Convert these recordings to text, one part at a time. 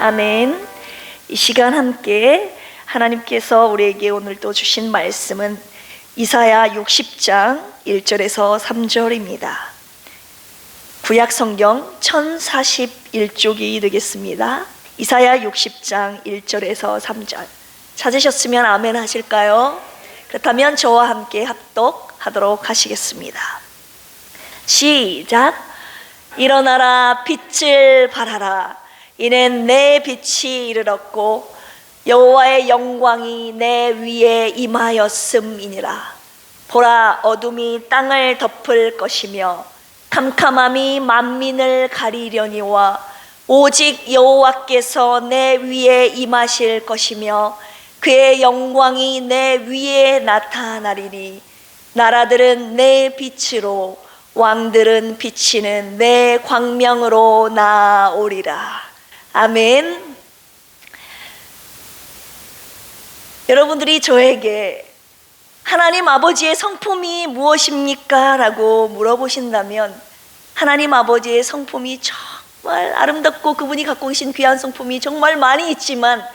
아멘. 이 시간 함께 하나님께서 우리에게 오늘 또 주신 말씀은 이사야 60장 1절에서 3절입니다. 구약 성경 1041쪽이 되겠습니다. 이사야 60장 1절에서 3절 찾으셨으면 아멘 하실까요? 그렇다면 저와 함께 합독하도록 하시겠습니다. 시작. 일어나라, 빛을 발하라. 이는 내 빛이 이르렀고 여호와의 영광이 내 위에 임하였음이니라. 보라, 어둠이 땅을 덮을 것이며 캄캄함이 만민을 가리려니와 오직 여호와께서 내 위에 임하실 것이며 그의 영광이 내 위에 나타나리니 나라들은 내 빛으로 왕들은 비치는 내 광명으로 나오리라. 아멘. 여러분들이 저에게 하나님 아버지의 성품이 무엇입니까? 라고 물어보신다면 하나님 아버지의 성품이 정말 아름답고 그분이 갖고 계신 귀한 성품이 정말 많이 있지만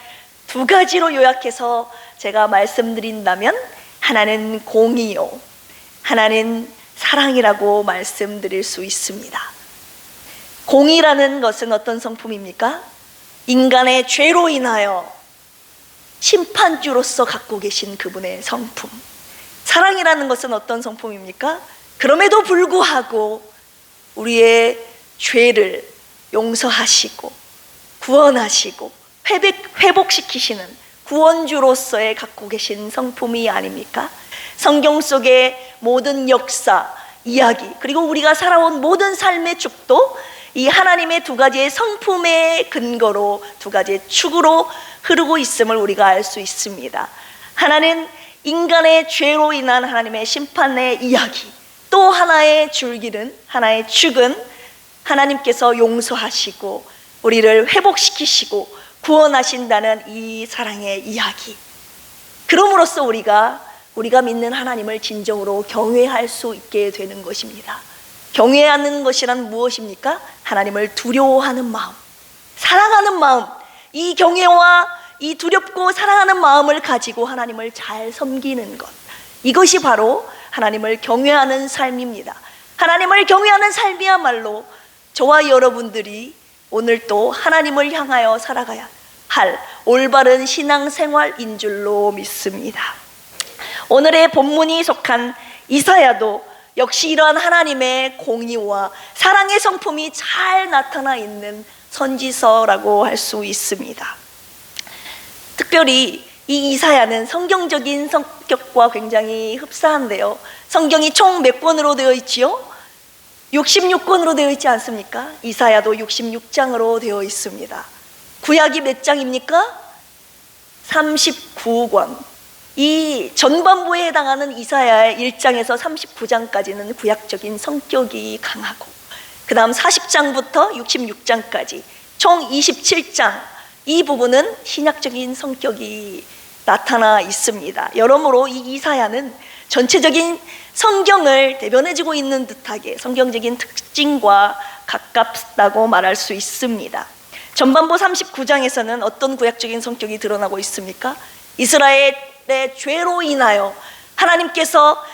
두 가지로 요약해서 제가 말씀드린다면 하나는 공의요, 하나는 사랑이라고 말씀드릴 수 있습니다. 공의라는 것은 어떤 성품입니까? 인간의 죄로 인하여 심판주로서 갖고 계신 그분의 성품. 사랑이라는 것은 어떤 성품입니까? 그럼에도 불구하고 우리의 죄를 용서하시고 구원하시고 회복시키시는 구원주로서의 갖고 계신 성품이 아닙니까? 성경 속의 모든 역사, 이야기, 그리고 우리가 살아온 모든 삶의 축도 이 하나님의 두 가지의 성품의 근거로 두 가지의 축으로 흐르고 있음을 우리가 알 수 있습니다. 하나는 인간의 죄로 인한 하나님의 심판의 이야기, 또 하나의 줄기는, 하나의 축은 하나님께서 용서하시고 우리를 회복시키시고 구원하신다는 이 사랑의 이야기. 그럼으로써 우리가 믿는 하나님을 진정으로 경외할 수 있게 되는 것입니다. 경외하는 것이란 무엇입니까? 하나님을 두려워하는 마음, 사랑하는 마음. 이 경외와 이 두렵고 사랑하는 마음을 가지고 하나님을 잘 섬기는 것, 이것이 바로 하나님을 경외하는 삶입니다. 하나님을 경외하는 삶이야말로 저와 여러분들이 오늘 또 하나님을 향하여 살아가야 할 올바른 신앙생활인 줄로 믿습니다. 오늘의 본문이 속한 이사야도 역시 이러한 하나님의 공의와 사랑의 성품이 잘 나타나 있는 선지서라고 할 수 있습니다. 특별히 이 이사야는 성경적인 성격과 굉장히 흡사한데요. 성경이 총 몇 권으로 되어 있지요? 66권으로 되어 있지 않습니까? 이사야도 66장으로 되어 있습니다. 구약이 몇 장입니까? 39권. 이 전반부에 해당하는 이사야의 1장에서 39장까지는 구약적인 성격이 강하고 그 다음 40장부터 66장까지 총 27장, 이 부분은 신약적인 성격이 나타나 있습니다. 여러모로 이 이사야는 전체적인 성경을 대변해주고 있는 듯하게 성경적인 특징과 가깝다고 말할 수 있습니다. 전반부 39장에서는 어떤 구약적인 성격이 드러나고 있습니까? 이스라엘의 죄로 인하여 하나님께서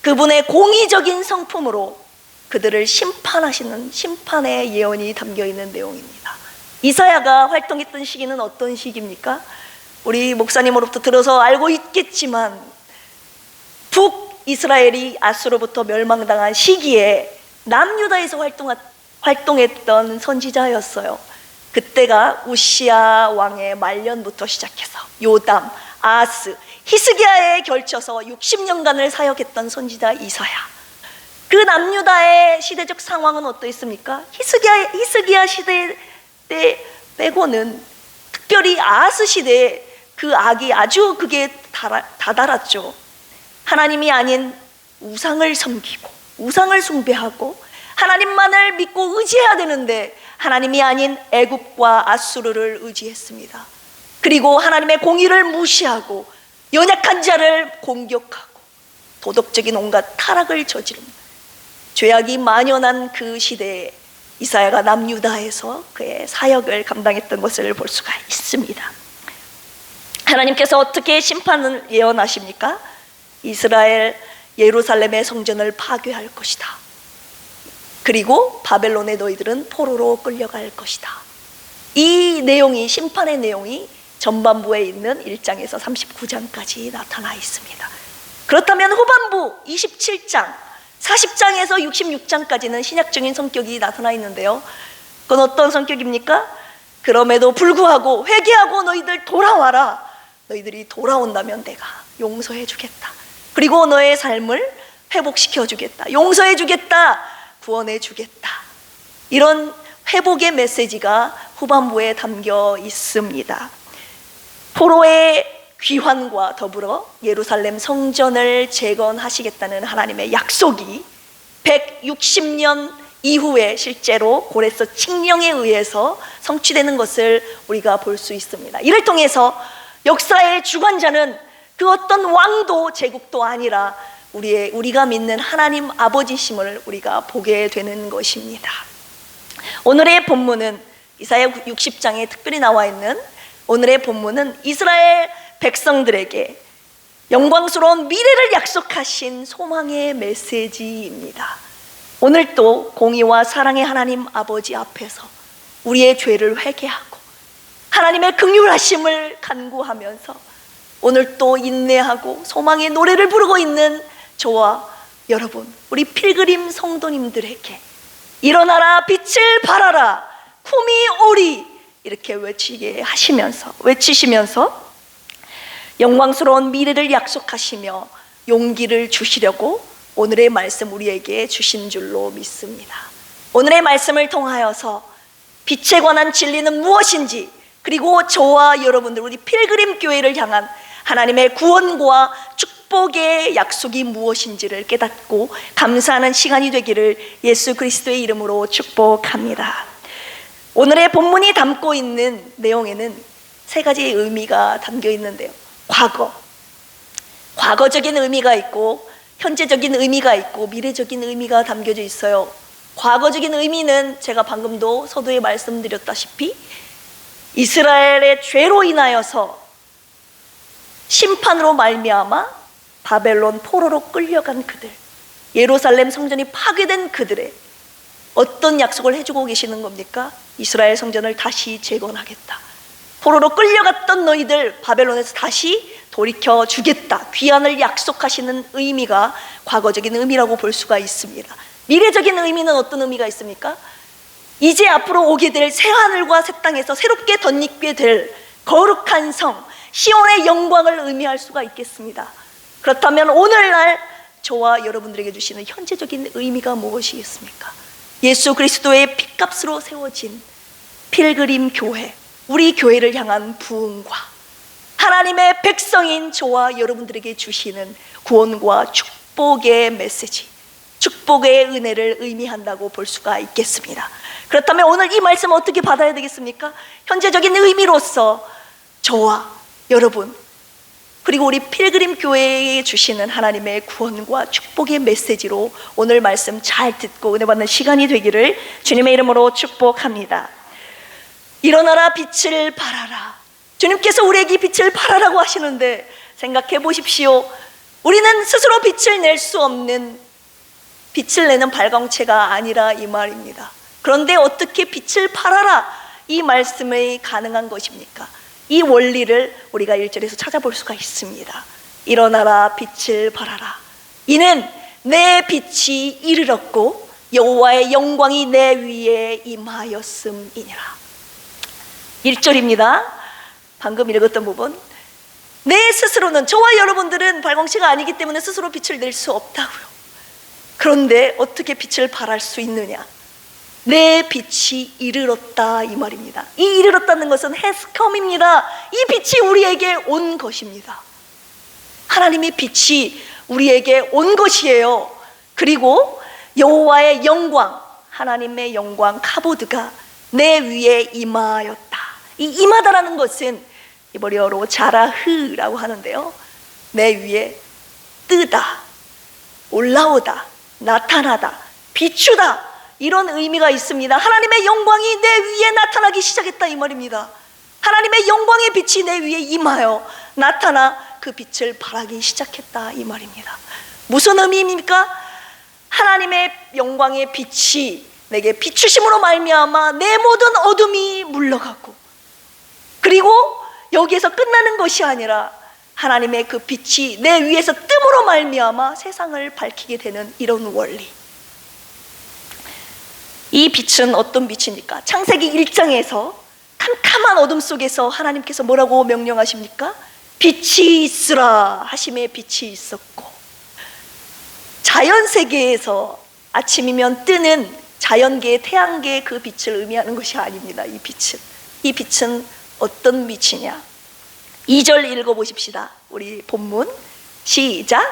그분의 공의적인 성품으로 그들을 심판하시는 심판의 예언이 담겨 있는 내용입니다. 이사야가 활동했던 시기는 어떤 시기입니까? 우리 목사님으로부터 들어서 알고 있겠지만 북이스라엘이 아수로부터 멸망당한 시기에 남유다에서 활동했던 선지자였어요. 그때가 우시야 왕의 말년부터 시작해서 요담, 아하스, 히스기야에 걸쳐서 60년간을 사역했던 선지자 이사야. 그 남유다의 시대적 상황은 어떠했습니까? 히스기야 시대 때 빼고는 특별히 아하스 시대에 그 악이 아주 그게 다달았죠. 하나님이 아닌 우상을 섬기고 우상을 숭배하고 하나님만을 믿고 의지해야 되는데 하나님이 아닌 애굽과 아수르를 의지했습니다. 그리고 하나님의 공의를 무시하고 연약한 자를 공격하고 도덕적인 온갖 타락을 저지릅니다. 죄악이 만연한 그 시대에 이사야가 남유다에서 그의 사역을 감당했던 것을 볼 수가 있습니다. 하나님께서 어떻게 심판을 예언하십니까? 이스라엘 예루살렘의 성전을 파괴할 것이다. 그리고 바벨론의 너희들은 포로로 끌려갈 것이다. 이 내용이, 심판의 내용이 전반부에 있는 1장에서 39장까지 나타나 있습니다. 그렇다면 후반부 27장 40장에서 66장까지는 신약적인 성격이 나타나 있는데요, 그건 어떤 성격입니까? 그럼에도 불구하고 회개하고 너희들 돌아와라. 너희들이 돌아온다면 내가 용서해 주겠다. 그리고 너의 삶을 회복시켜 주겠다. 용서해 주겠다. 구원해 주겠다. 이런 회복의 메시지가 후반부에 담겨 있습니다. 포로의 귀환과 더불어 예루살렘 성전을 재건하시겠다는 하나님의 약속이 160년 이후에 실제로 고레스 칙령에 의해서 성취되는 것을 우리가 볼 수 있습니다. 이를 통해서 역사의 주관자는 그 어떤 왕도 제국도 아니라 우리가 믿는 하나님 아버지심을 우리가 보게 되는 것입니다. 오늘의 본문은 이사야 60장에 특별히 나와 있는 오늘의 본문은 이스라엘 백성들에게 영광스러운 미래를 약속하신 소망의 메시지입니다. 오늘 또 공의와 사랑의 하나님 아버지 앞에서 우리의 죄를 회개하고 하나님의 긍휼하심을 간구하면서 오늘 또 인내하고 소망의 노래를 부르고 있는 저와 여러분, 우리 필그림 성도님들에게 일어나라, 빛을 발하라, 품이 오리, 이렇게 외치시면서 영광스러운 미래를 약속하시며 용기를 주시려고 오늘의 말씀 우리에게 주신 줄로 믿습니다. 오늘의 말씀을 통하여서 빛에 관한 진리는 무엇인지, 그리고 저와 여러분들, 우리 필그림 교회를 향한 하나님의 구원과 축복의 약속이 무엇인지를 깨닫고 감사하는 시간이 되기를 예수 그리스도의 이름으로 축복합니다. 오늘의 본문이 담고 있는 내용에는 세 가지의 의미가 담겨 있는데요, 과거적인 의미가 있고, 현재적인 의미가 있고, 미래적인 의미가 담겨져 있어요. 과거적인 의미는 제가 방금도 서두에 말씀드렸다시피 이스라엘의 죄로 인하여서 심판으로 말미암아 바벨론 포로로 끌려간 그들, 예루살렘 성전이 파괴된 그들의 어떤 약속을 해주고 계시는 겁니까? 이스라엘 성전을 다시 재건하겠다. 포로로 끌려갔던 너희들 바벨론에서 다시 돌이켜 주겠다. 귀환을 약속하시는 의미가 과거적인 의미라고 볼 수가 있습니다. 미래적인 의미는 어떤 의미가 있습니까? 이제 앞으로 오게 될 새하늘과 새 땅에서 새롭게 덧입게 될 거룩한 성 시온의 영광을 의미할 수가 있겠습니다. 그렇다면 오늘날 저와 여러분들에게 주시는 현재적인 의미가 무엇이겠습니까? 예수 그리스도의 핏값으로 세워진 필그림 교회, 우리 교회를 향한 부흥과 하나님의 백성인 저와 여러분들에게 주시는 구원과 축복의 메시지, 축복의 은혜를 의미한다고 볼 수가 있겠습니다. 그렇다면 오늘 이 말씀 어떻게 받아야 되겠습니까? 현재적인 의미로서 저와 여러분, 그리고 우리 필그림 교회에 주시는 하나님의 구원과 축복의 메시지로 오늘 말씀 잘 듣고 은혜 받는 시간이 되기를 주님의 이름으로 축복합니다. 일어나라, 빛을 발하라. 주님께서 우리에게 빛을 발하라고 하시는데 생각해 보십시오. 우리는 스스로 빛을 낼 수 없는, 빛을 내는 발광체가 아니라 이 말입니다. 그런데 어떻게 빛을 발하라, 이 말씀이 가능한 것입니까? 이 원리를 우리가 1절에서 찾아볼 수가 있습니다. 일어나라, 빛을 발하라. 이는 내 빛이 이르렀고 여호와의 영광이 내 위에 임하였음이니라. 1절입니다. 방금 읽었던 부분. 내 스스로는, 저와 여러분들은 발광체가 아니기 때문에 스스로 빛을 낼 수 없다고요. 그런데 어떻게 빛을 발할 수 있느냐? 내 빛이 이르렀다, 이 말입니다. 이 이르렀다는 것은 has come입니다. 이 빛이 우리에게 온 것입니다. 하나님의 빛이 우리에게 온 것이에요. 그리고 여호와의 영광, 하나님의 영광 카보드가 내 위에 임하였다. 이 임하다라는 것은 이버리어로 자라흐라고 하는데요, 내 위에 뜨다, 올라오다, 나타나다, 비추다, 이런 의미가 있습니다. 하나님의 영광이 내 위에 나타나기 시작했다 이 말입니다. 하나님의 영광의 빛이 내 위에 임하여 나타나 그 빛을 발하기 시작했다 이 말입니다. 무슨 의미입니까? 하나님의 영광의 빛이 내게 비추심으로 말미암아 내 모든 어둠이 물러가고, 그리고 여기에서 끝나는 것이 아니라 하나님의 그 빛이 내 위에서 뜸으로 말미암아 세상을 밝히게 되는 이런 원리. 이 빛은 어떤 빛입니까? 창세기 1장에서 캄캄한 어둠 속에서 하나님께서 뭐라고 명령하십니까? 빛이 있으라 하심에 빛이 있었고, 자연세계에서 아침이면 뜨는 자연계의 태양계의 그 빛을 의미하는 것이 아닙니다. 이 빛은 어떤 빛이냐? 2절 읽어보십시다. 우리 본문 시작.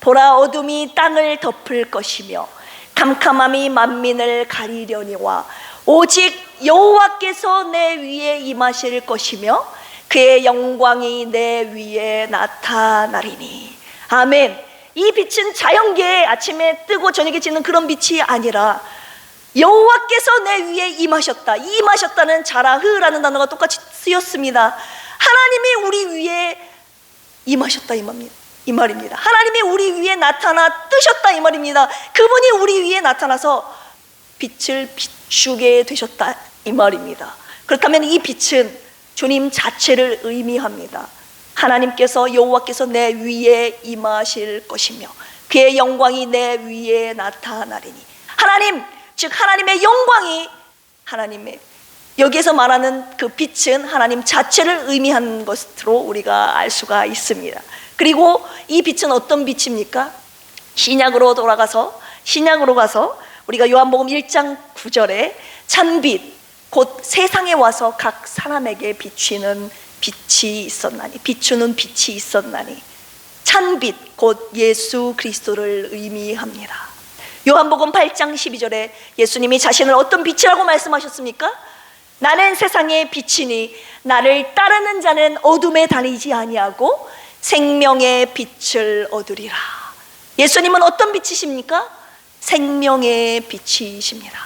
보라, 어둠이 땅을 덮을 것이며 캄캄함이 만민을 가리려니와 오직 여호와께서 내 위에 임하실 것이며 그의 영광이 내 위에 나타나리니. 아멘. 이 빛은 자연계에 아침에 뜨고 저녁에 지는 그런 빛이 아니라 여호와께서 내 위에 임하셨다. 이 임하셨다는 자라흐라는 단어가 똑같이 쓰였습니다. 하나님이 우리 위에 임하셨다 이 말입니다. 하나님이 우리 위에 나타나 뜨셨다 이 말입니다. 그분이 우리 위에 나타나서 빛을 비추게 되셨다 이 말입니다. 그렇다면 이 빛은 주님 자체를 의미합니다. 하나님께서, 여호와께서 내 위에 임하실 것이며 그의 영광이 내 위에 나타나리니. 하나님, 즉 하나님의 영광이, 하나님의, 여기에서 말하는 그 빛은 하나님 자체를 의미하는 것으로 우리가 알 수가 있습니다. 그리고 이 빛은 어떤 빛입니까? 신약으로 가서 우리가 요한복음 1장 9절에 찬빛 곧 세상에 와서 각 사람에게 비추는 빛이 있었나니, 비추는 빛이 있었나니, 찬빛 곧 예수 그리스도를 의미합니다. 요한복음 8장 12절에 예수님이 자신을 어떤 빛이라고 말씀하셨습니까? 나는 세상의 빛이니 나를 따르는 자는 어둠에 다니지 아니하고 생명의 빛을 얻으리라. 예수님은 어떤 빛이십니까? 생명의 빛이십니다.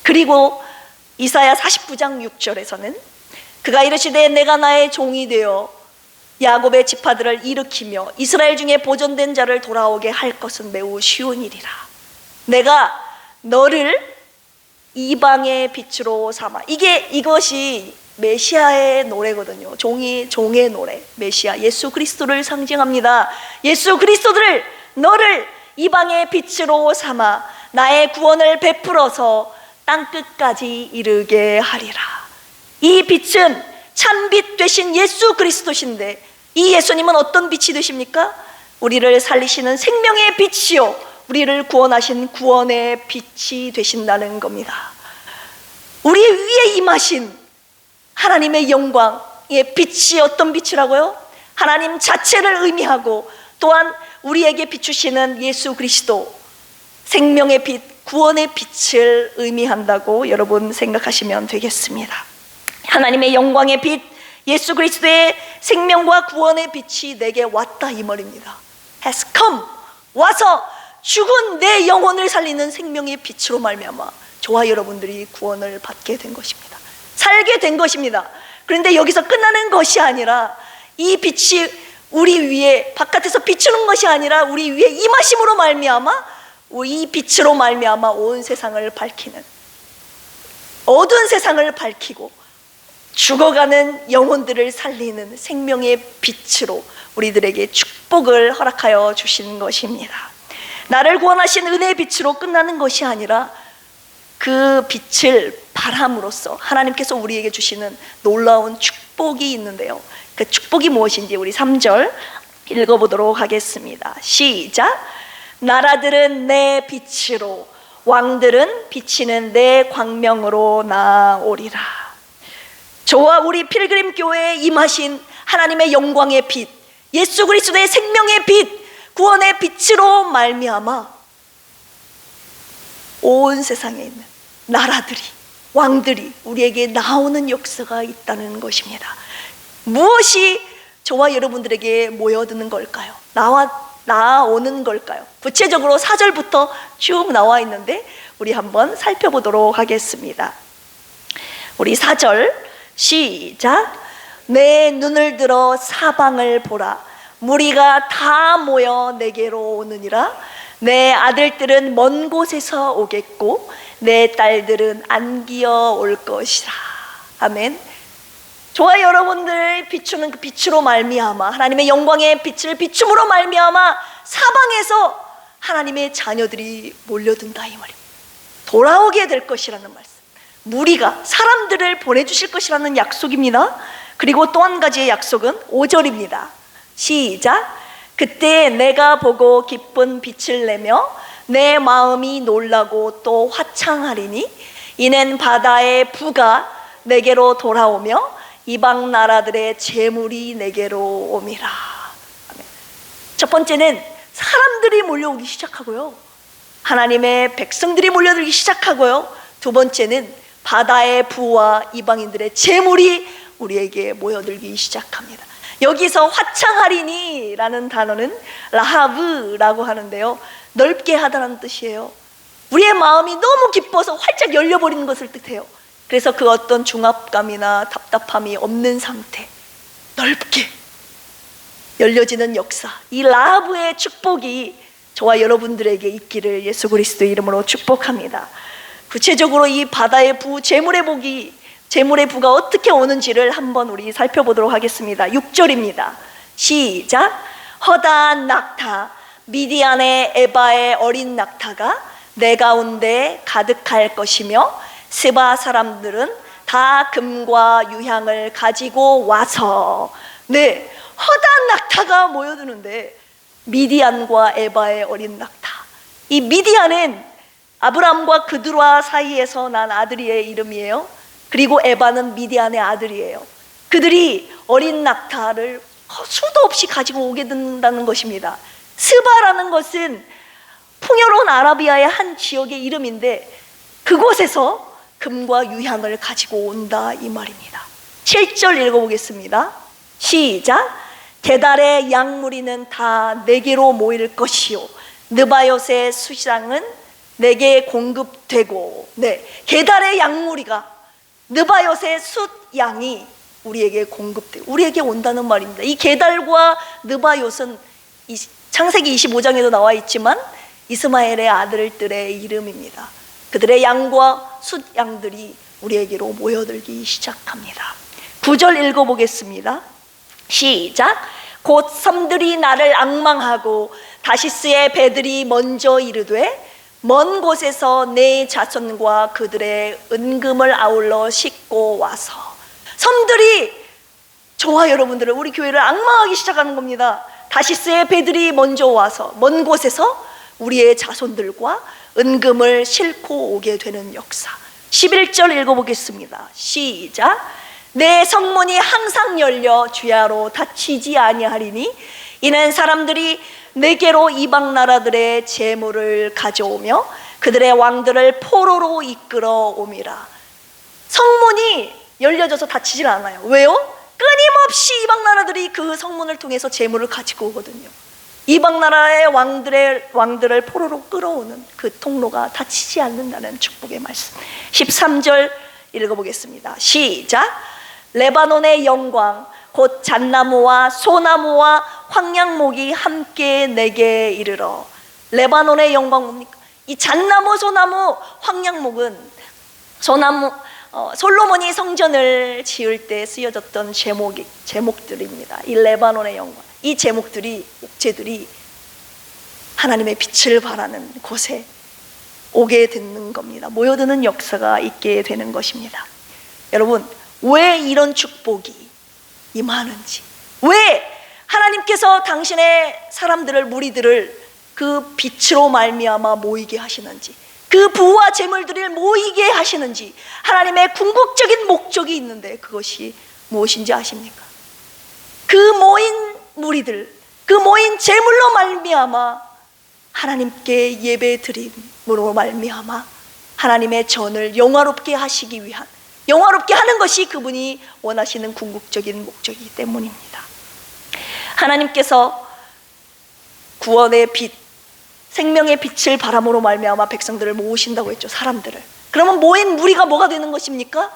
그리고 이사야 49장 6절에서는 그가 이르시되 내가 나의 종이 되어 야곱의 지파들을 일으키며 이스라엘 중에 보존된 자를 돌아오게 할 것은 매우 쉬운 일이라. 내가 너를 이방의 빛으로 삼아. 이것이 메시아의 노래거든요. 종의 노래. 메시아 예수 그리스도를 상징합니다. 예수 그리스도를, 너를 이방의 빛으로 삼아 나의 구원을 베풀어서 땅끝까지 이르게 하리라. 이 빛은 참빛 되신 예수 그리스도신데, 이 예수님은 어떤 빛이 되십니까? 우리를 살리시는 생명의 빛이요 우리를 구원하신 구원의 빛이 되신다는 겁니다. 우리 위에 임하신 하나님의 영광의 빛이 어떤 빛이라고요? 하나님 자체를 의미하고 또한 우리에게 비추시는 예수 그리스도, 생명의 빛, 구원의 빛을 의미한다고 여러분 생각하시면 되겠습니다. 하나님의 영광의 빛, 예수 그리스도의 생명과 구원의 빛이 내게 왔다 이 말입니다. has come, 와서 죽은 내 영혼을 살리는 생명의 빛으로 말미암아 저와 여러분들이 구원을 받게 된 것입니다. 살게 된 것입니다. 그런데 여기서 끝나는 것이 아니라 이 빛이 우리 위에 바깥에서 비추는 것이 아니라 우리 위에 임하심으로 말미암아, 이 빛으로 말미암아 온 세상을 밝히는, 어두운 세상을 밝히고 죽어가는 영혼들을 살리는 생명의 빛으로 우리들에게 축복을 허락하여 주시는 것입니다. 나를 구원하신 은혜의 빛으로 끝나는 것이 아니라 그 빛을 바람으로써 하나님께서 우리에게 주시는 놀라운 축복이 있는데요, 그 축복이 무엇인지 우리 3절 읽어보도록 하겠습니다. 시작. 나라들은 내 빛으로, 왕들은 비치는 내 광명으로 나오리라. 저와 우리 필그림 교회에 임하신 하나님의 영광의 빛, 예수 그리스도의 생명의 빛, 구원의 빛으로 말미암아 온 세상에 있는 나라들이, 왕들이 우리에게 나오는 역사가 있다는 것입니다. 무엇이 저와 여러분들에게 모여드는 걸까요? 나오는 걸까요? 구체적으로 4절부터 쭉 나와 있는데 우리 한번 살펴보도록 하겠습니다. 우리 4절 시작. 내 눈을 들어 사방을 보라. 무리가 다 모여 내게로 오느니라. 내 아들들은 먼 곳에서 오겠고 내 딸들은 안기어 올 것이라. 아멘. 저와 여러분들 비추는 그 빛으로 말미암아, 하나님의 영광의 빛을 비춤으로 말미암아 사방에서 하나님의 자녀들이 몰려든다 이 말입니다. 돌아오게 될 것이라는 말씀. 무리가 사람들을 보내주실 것이라는 약속입니다. 그리고 또 한 가지의 약속은 5절입니다. 시작. 그때 내가 보고 기쁜 빛을 내며 내 마음이 놀라고 또 화창하리니 이는 바다의 부가 내게로 돌아오며 이방 나라들의 재물이 내게로 옴이라. 첫 번째는 사람들이 몰려오기 시작하고요, 하나님의 백성들이 몰려들기 시작하고요, 두 번째는 바다의 부와 이방인들의 재물이 우리에게 모여들기 시작합니다. 여기서 화창하리니 라는 단어는 라하브라고 하는데요, 넓게 하다라는 뜻이에요. 우리의 마음이 너무 기뻐서 활짝 열려버리는 것을 뜻해요. 그래서 그 어떤 중압감이나 답답함이 없는 상태, 넓게 열려지는 역사, 이 라하브의 축복이 저와 여러분들에게 있기를 예수 그리스도의 이름으로 축복합니다. 구체적으로 이 바다의 부, 재물의 부가 어떻게 오는지를 한번 우리 살펴보도록 하겠습니다. 6절입니다. 시작. 허다한 낙타, 미디안의 에바의 어린 낙타가 내 가운데 가득할 것이며 스바 사람들은 다 금과 유향을 가지고 와서, 네, 허다한 낙타가 모여드는데 미디안과 에바의 어린 낙타. 이 미디안은 아브람과 그들과 사이에서 난 아들의 이름이에요. 그리고 에바는 미디안의 아들이에요. 그들이 어린 낙타를 수도 없이 가지고 오게 된다는 것입니다. 스바라는 것은 풍요로운 아라비아의 한 지역의 이름인데 그곳에서 금과 유향을 가지고 온다 이 말입니다. 7절 읽어보겠습니다. 시작. 게달의 양무리는 다 내게로 모일 것이요 느바요스의 수상은 내게 공급되고, 네, 게달의 양무리가, 느바요스의 숫양이 우리에게 공급되고 우리에게 온다는 말입니다. 이 게달과 느바요스는 창세기 25장에도 나와 있지만 이스마엘의 아들들의 이름입니다. 그들의 양과 숫양들이 우리에게로 모여들기 시작합니다. 9절 읽어보겠습니다. 시작. 곧 섬들이 나를 앙망하고 다시스의 배들이 먼저 이르되 먼 곳에서 내 자손과 그들의 은금을 아울러 싣고 와서, 섬들이 저와 여러분들을, 우리 교회를 앙망하기 시작하는 겁니다. 다시스의 배들이 먼저 와서 먼 곳에서 우리의 자손들과 은금을 싣고 오게 되는 역사. 11절 읽어보겠습니다. 시작. 내 성문이 항상 열려 주야로 닫히지 아니하리니 이는 사람들이 내게로 이방 나라들의 재물을 가져오며 그들의 왕들을 포로로 이끌어 옴이라. 성문이 열려져서 닫히질 않아요. 왜요? 끊임없이 이방 나라들이 그 성문을 통해서 재물을 가지고 오거든요. 이방 나라의 왕들을 포로로 끌어오는 그 통로가 닫히지 않는다는 축복의 말씀. 13절 읽어보겠습니다. 시작. 레바논의 영광 곧 잣나무와 소나무와 황량목이 함께 내게 이르러. 레바논의 영광 뭡니까? 이 잣나무, 소나무, 황량목은 솔로몬이 성전을 지을 때 쓰여졌던 제목들입니다. 이 레바논의 영광, 이 제목들이, 목재들이 하나님의 빛을 발하는 곳에 오게 되는 겁니다. 모여드는 역사가 있게 되는 것입니다. 여러분, 왜 이런 축복이 임하는지, 왜 하나님께서 당신의 사람들을, 무리들을 그 빛으로 말미암아 모이게 하시는지, 그 부와 재물들을 모이게 하시는지, 하나님의 궁극적인 목적이 있는데 그것이 무엇인지 아십니까? 그 모인 무리들, 그 모인 재물로 말미암아 하나님께 예배 드림으로 말미암아 하나님의 전을 영화롭게 하시기 위한, 영화롭게 하는 것이 그분이 원하시는 궁극적인 목적이기 때문입니다. 하나님께서 구원의 빛, 생명의 빛을 바람으로 말미암아 백성들을 모으신다고 했죠. 사람들을. 그러면 모인 무리가 뭐가 되는 것입니까?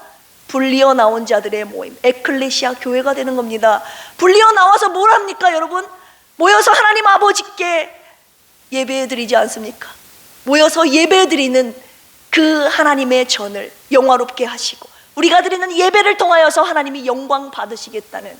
불리어 나온 자들의 모임, 에클레시아 교회가 되는 겁니다. 불리어 나와서 뭘 합니까, 여러분? 모여서 하나님 아버지께 예배 드리지 않습니까? 모여서 예배 드리는 그 하나님의 전을 영화롭게 하시고, 우리가 드리는 예배를 통하여서 하나님이 영광 받으시겠다는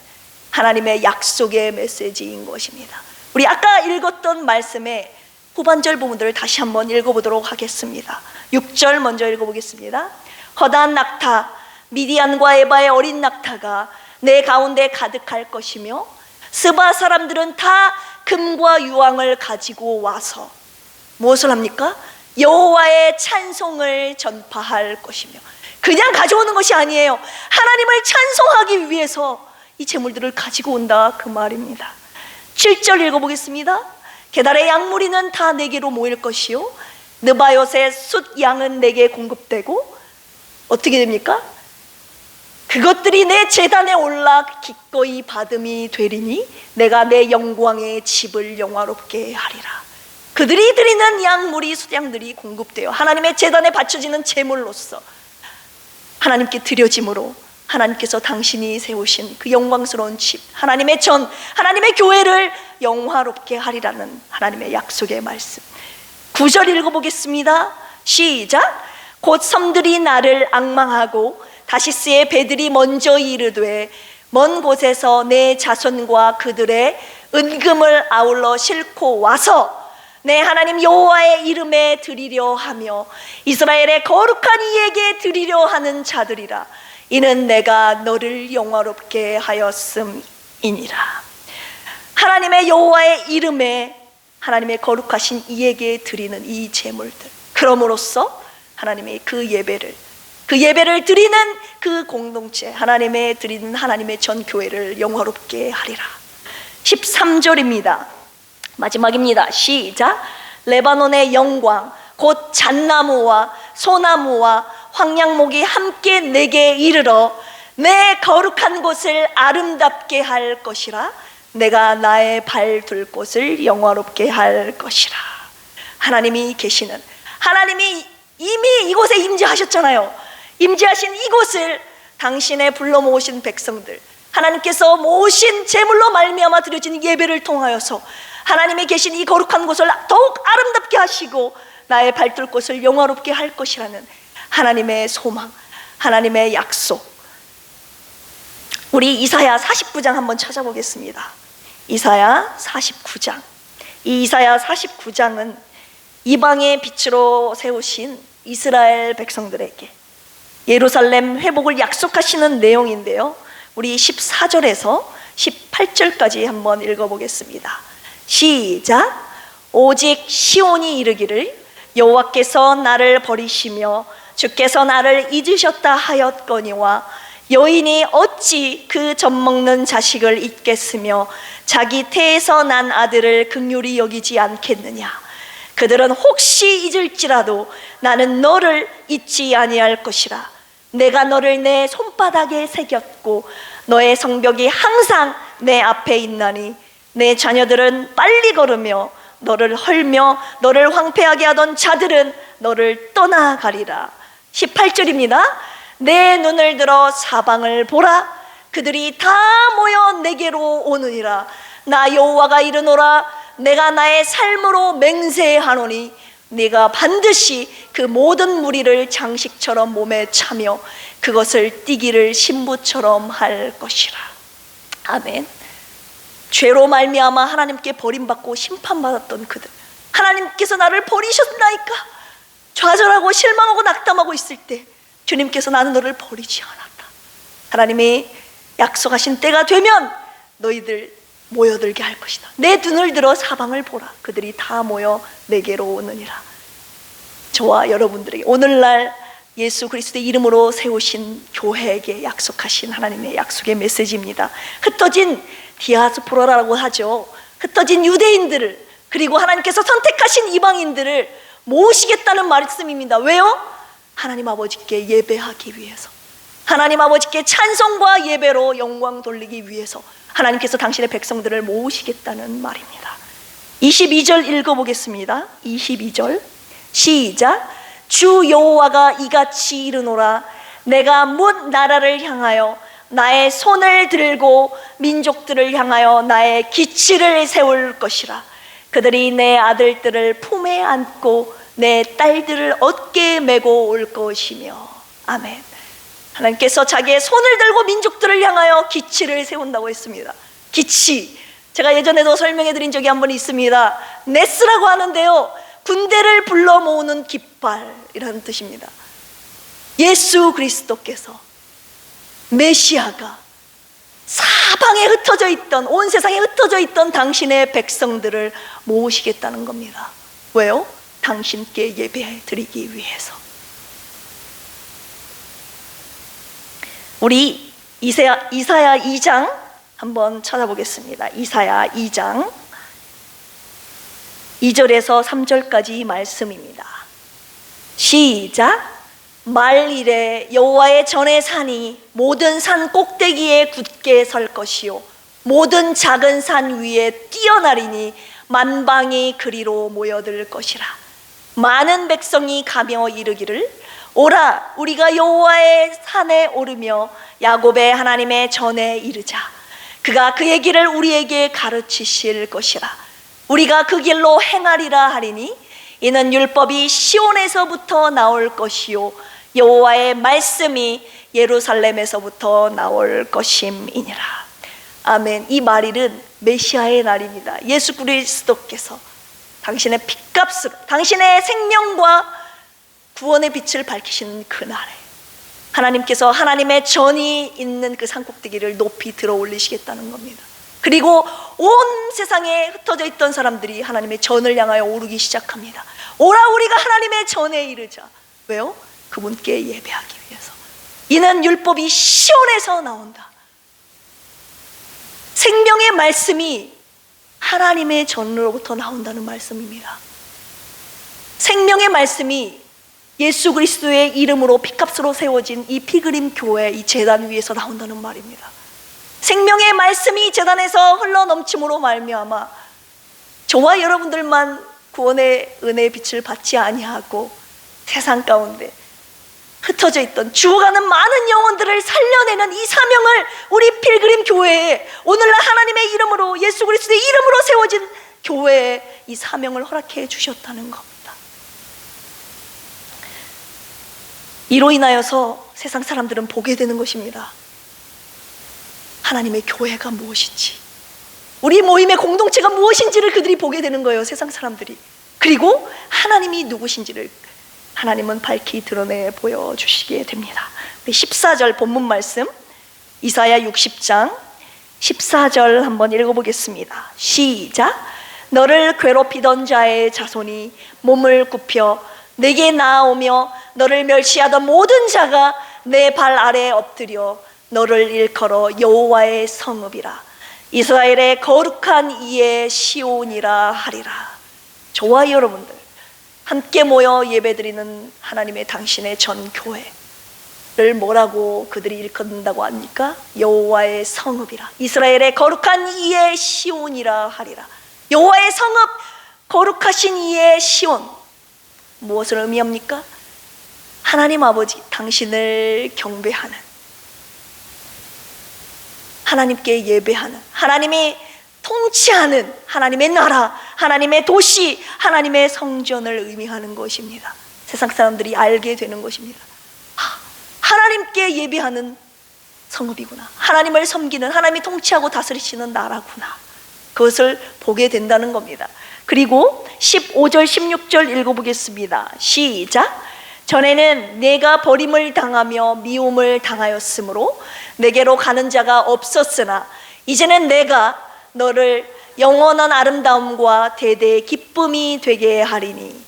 하나님의 약속의 메시지인 것입니다. 우리 아까 읽었던 말씀의 후반절 부분들을 다시 한번 읽어보도록 하겠습니다. 6절 먼저 읽어보겠습니다. 허다한 낙타, 미디안과 에바의 어린 낙타가 내 가운데 가득할 것이며, 스바 사람들은 다 금과 유황을 가지고 와서 무엇을 합니까? 여호와의 찬송을 전파할 것이며. 그냥 가져오는 것이 아니에요. 하나님을 찬송하기 위해서 이 재물들을 가지고 온다, 그 말입니다. 7절 읽어보겠습니다. 게달의 양무리는 다 내게로 모일 것이요, 느바요의 숫 양은 내게 공급되고, 어떻게 됩니까? 그것들이 내 제단에 올라 기꺼이 받음이 되리니 내가 내 영광의 집을 영화롭게 하리라. 그들이 드리는 양무리, 숫양들이 공급되어 하나님의 제단에 바쳐지는 제물로서 하나님께 드려짐으로 하나님께서 당신이 세우신 그 영광스러운 집, 하나님의 전, 하나님의 교회를 영화롭게 하리라는 하나님의 약속의 말씀. 9절 읽어보겠습니다. 시작. 곧 섬들이 나를 앙망하고 다시스의 배들이 먼저 이르되, 먼 곳에서 내 자손과 그들의 은금을 아울러 싣고 와서 내 하나님 여호와의 이름에 드리려 하며 이스라엘의 거룩한 이에게 드리려 하는 자들이라. 이는 내가 너를 영화롭게 하였음이니라. 하나님의 여호와의 이름에 하나님의 거룩하신 이에게 드리는 이 제물들, 그럼으로써 하나님의 그 예배를 드리는 그 공동체, 하나님의 드리는 하나님의 전 교회를 영화롭게 하리라. 13절입니다. 마지막입니다. 시작. 레바논의 영광, 곧 잣나무와 소나무와 황량목이 함께 내게 이르러 내 거룩한 곳을 아름답게 할 것이라. 내가 나의 발 둘 곳을 영화롭게 할 것이라. 하나님이 계시는, 하나님이 이미 이곳에 임재하셨잖아요. 임재하신 이곳을 당신의 불러 모으신 백성들, 하나님께서 모으신 제물로 말미암아 드려진 예배를 통하여서 하나님이 계신 이 거룩한 곳을 더욱 아름답게 하시고 나의 발둘 곳을 영화롭게 할 것이라는 하나님의 소망, 하나님의 약속. 우리 이사야 49장 한번 찾아보겠습니다. 이사야 49장. 이 이사야 49장은 이방의 빛으로 세우신 이스라엘 백성들에게 예루살렘 회복을 약속하시는 내용인데요, 우리 14절에서 18절까지 한번 읽어보겠습니다. 시작. 오직 시온이 이르기를 여호와께서 나를 버리시며 주께서 나를 잊으셨다 하였거니와 여인이 어찌 그 젖먹는 자식을 잊겠으며 자기 태에서 난 아들을 긍휼히 여기지 않겠느냐. 그들은 혹시 잊을지라도 나는 너를 잊지 아니할 것이라. 내가 너를 내 손바닥에 새겼고 너의 성벽이 항상 내 앞에 있나니 내 자녀들은 빨리 걸으며 너를 헐며 너를 황폐하게 하던 자들은 너를 떠나가리라. 18절입니다. 내 눈을 들어 사방을 보라. 그들이 다 모여 내게로 오느니라. 나 여호와가 이르노라. 내가 나의 삶으로 맹세하노니 네가 반드시 그 모든 무리를 장식처럼 몸에 차며 그것을 띠기를 신부처럼 할 것이라. 아멘. 죄로 말미암아 하나님께 버림받고 심판받았던 그들, 하나님께서 나를 버리셨나이까 좌절하고 실망하고 낙담하고 있을 때 주님께서 나는 너를 버리지 않았다. 하나님이 약속하신 때가 되면 너희들 모여들게 할 것이다. 내 눈을 들어 사방을 보라. 그들이 다 모여 내게로 오느니라. 저와 여러분들에게 오늘날 예수 그리스도의 이름으로 세우신 교회에게 약속하신 하나님의 약속의 메시지입니다. 흩어진 디아스포라라고 하죠. 흩어진 유대인들을, 그리고 하나님께서 선택하신 이방인들을 모으시겠다는 말씀입니다. 왜요? 하나님 아버지께 예배하기 위해서, 하나님 아버지께 찬송과 예배로 영광 돌리기 위해서 하나님께서 당신의 백성들을 모으시겠다는 말입니다. 22절 읽어보겠습니다. 22절 시작. 주 여호와가 이같이 이르노라. 내가 뭇 나라를 향하여 나의 손을 들고 민족들을 향하여 나의 기치를 세울 것이라. 그들이 내 아들들을 품에 안고 내 딸들을 어깨에 메고 올 것이며. 아멘. 하나님께서 자기의 손을 들고 민족들을 향하여 기치를 세운다고 했습니다. 기치, 제가 예전에도 설명해 드린 적이 한 번 있습니다. 네스라고 하는데요, 군대를 불러 모으는 깃발이라는 뜻입니다. 예수 그리스도께서, 메시아가 사방에 흩어져 있던, 온 세상에 흩어져 있던 당신의 백성들을 모으시겠다는 겁니다. 왜요? 당신께 예배 드리기 위해서. 우리 이사야 2장 한번 찾아보겠습니다. 이사야 2장 2절에서 3절까지 말씀입니다. 시작. 말일에 여호와의 전에 산이 모든 산 꼭대기에 굳게 설 것이요 모든 작은 산 위에 뛰어나리니 만방이 그리로 모여들 것이라. 많은 백성이 가며 이르기를 오라 우리가 여호와의 산에 오르며 야곱의 하나님의 전에 이르자. 그가 그의 길을 우리에게 가르치실 것이라. 우리가 그 길로 행하리라 하리니 이는 율법이 시온에서부터 나올 것이요 여호와의 말씀이 예루살렘에서부터 나올 것임이니라. 아멘. 이 말일은 메시아의 날입니다. 예수 그리스도께서 당신의 핏값으로 당신의 생명과 구원의 빛을 밝히시는 그날에 하나님께서 하나님의 전이 있는 그 산꼭대기를 높이 들어 올리시겠다는 겁니다. 그리고 온 세상에 흩어져 있던 사람들이 하나님의 전을 향하여 오르기 시작합니다. 오라 우리가 하나님의 전에 이르자. 왜요? 그분께 예배하기 위해서. 이는 율법이 시온에서 나온다. 생명의 말씀이 하나님의 전으로부터 나온다는 말씀입니다. 생명의 말씀이 예수 그리스도의 이름으로 핏값으로 세워진 이 피그림 교회 이 제단 위에서 나온다는 말입니다. 생명의 말씀이 제단에서 흘러넘침으로 말미암아 저와 여러분들만 구원의 은혜의 빛을 받지 아니하고 세상 가운데 흩어져 있던 죽어가는 많은 영혼들을 살려내는 이 사명을 우리 필그림 교회에 오늘날 하나님의 이름으로 예수 그리스도의 이름으로 세워진 교회에 이 사명을 허락해 주셨다는 겁니다. 이로 인하여서 세상 사람들은 보게 되는 것입니다. 하나님의 교회가 무엇인지, 우리 모임의 공동체가 무엇인지를 그들이 보게 되는 거예요. 세상 사람들이. 그리고 하나님이 누구신지를 하나님은 밝히 드러내 보여주시게 됩니다. 우리 14절 본문 말씀 이사야 60장 14절 한번 읽어보겠습니다. 시작. 너를 괴롭히던 자의 자손이 몸을 굽혀 내게 나아오며 너를 멸시하던 모든 자가 내 발 아래에 엎드려 너를 일컬어 여호와의 성읍이라 이스라엘의 거룩한 이의 시온이라 하리라. 저와 여러분들 함께 모여 예배드리는 하나님의 당신의 전 교회를 뭐라고 그들이 일컫는다고 합니까? 여호와의 성읍이라 이스라엘의 거룩한 이의 시온이라 하리라. 여호와의 성읍, 거룩하신 이의 시온, 무엇을 의미합니까? 하나님 아버지 당신을 경배하는, 하나님께 예배하는, 하나님이 통치하는 하나님의 나라, 하나님의 도시, 하나님의 성전을 의미하는 것입니다. 세상 사람들이 알게 되는 것입니다. 하나님께 예배하는 성읍이구나, 하나님을 섬기는, 하나님이 통치하고 다스리시는 나라구나, 그것을 보게 된다는 겁니다. 그리고 15절 16절 읽어보겠습니다. 시작. 전에는 내가 버림을 당하며 미움을 당하였으므로 내게로 가는 자가 없었으나 이제는 내가 너를 영원한 아름다움과 대대의 기쁨이 되게 하리니.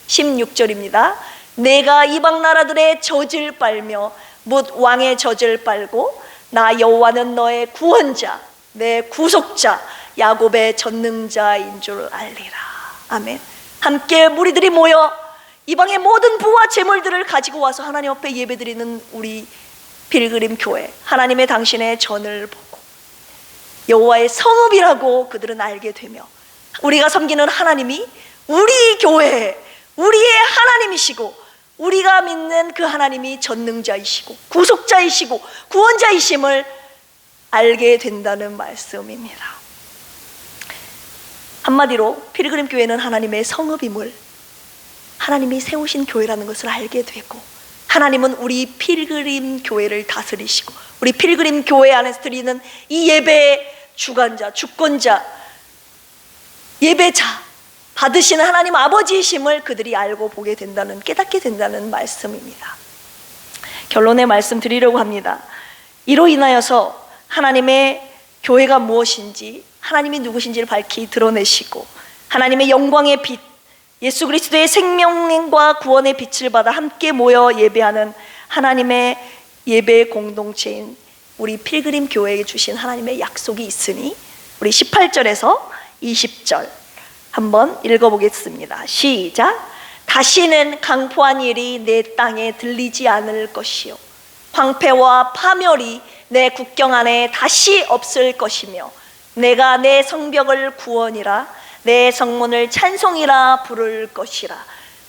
16절입니다. 내가 이방 나라들의 젖을 빨며 뭇 왕의 젖을 빨고 나 여호와는 너의 구원자, 내 구속자, 야곱의 전능자인 줄 알리라. 아멘. 함께 무리들이 모여 이방의 모든 부와 재물들을 가지고 와서 하나님 앞에 예배드리는 우리 필그림 교회, 하나님의 당신의 전을 보고 여호와의 성읍이라고 그들은 알게 되며 우리가 섬기는 하나님이 우리 교회, 우리의 하나님이시고 우리가 믿는 그 하나님이 전능자이시고 구속자이시고 구원자이심을 알게 된다는 말씀입니다. 한마디로 필그림 교회는 하나님의 성읍임을, 하나님이 세우신 교회라는 것을 알게 되고, 하나님은 우리 필그림 교회를 다스리시고 우리 필그림 교회 안에서 드리는 이 예배의 주관자, 주권자, 예배자, 받으시는 하나님 아버지이심을 그들이 알고 보게 된다는, 깨닫게 된다는 말씀입니다. 결론의 말씀 드리려고 합니다. 이로 인하여서 하나님의 교회가 무엇인지, 하나님이 누구신지를 밝히 드러내시고 하나님의 영광의 빛, 예수 그리스도의 생명과 구원의 빛을 받아 함께 모여 예배하는 하나님의 예배 공동체인 우리 필그림 교회에 주신 하나님의 약속이 있으니, 우리 18절에서 20절 한번 읽어보겠습니다. 시작. 다시는 강포한 일이 내 땅에 들리지 않을 것이요, 황폐와 파멸이 내 국경 안에 다시 없을 것이며, 내가 내 성벽을 구원이라 내 성문을 찬송이라 부를 것이라.